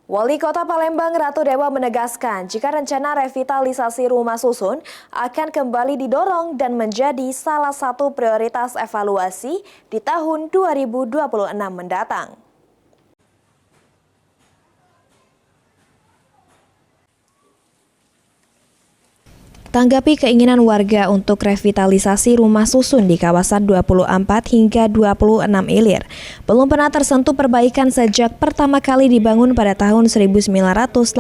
Wali Kota Palembang Ratu Dewa menegaskan jika rencana revitalisasi rumah susun akan kembali didorong dan menjadi salah satu prioritas evaluasi di tahun 2026 mendatang. Tanggapi keinginan warga untuk revitalisasi rumah susun di kawasan 24 hingga 26 Ilir, belum pernah tersentuh perbaikan sejak pertama kali dibangun pada tahun 1985.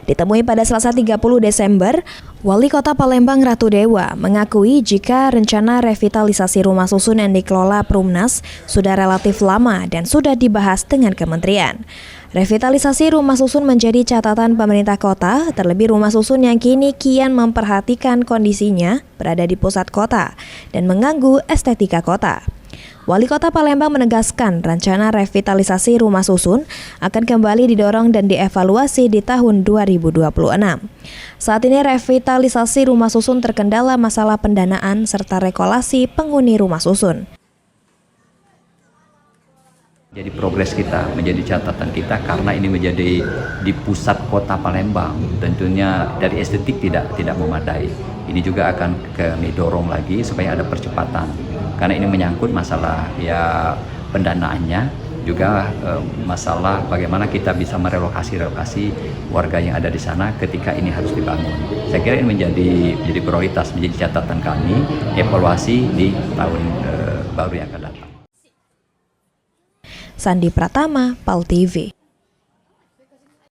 Ditemui pada Selasa 30 Desember, Wali Kota Palembang Ratu Dewa mengakui jika rencana revitalisasi rumah susun yang dikelola Perumnas sudah relatif lama dan sudah dibahas dengan kementerian. Revitalisasi rumah susun menjadi catatan pemerintah kota, terlebih rumah susun yang kini kian memperhatikan kondisinya berada di pusat kota dan mengganggu estetika kota. Wali Kota Palembang menegaskan rencana revitalisasi rumah susun akan kembali didorong dan dievaluasi di tahun 2026. Saat ini revitalisasi rumah susun terkendala masalah pendanaan serta rekolasi penghuni rumah susun. Jadi progres kita, menjadi catatan kita karena ini menjadi di pusat kota Palembang. Tentunya dari estetik tidak memadai. Ini juga akan kami dorong lagi supaya ada percepatan. Karena ini menyangkut masalah ya pendanaannya, juga masalah bagaimana kita bisa merelokasi warga yang ada di sana ketika ini harus dibangun. Saya kira ini menjadi prioritas, menjadi catatan kami evaluasi di tahun baru yang akan datang. Sandi Pratama, PAL TV.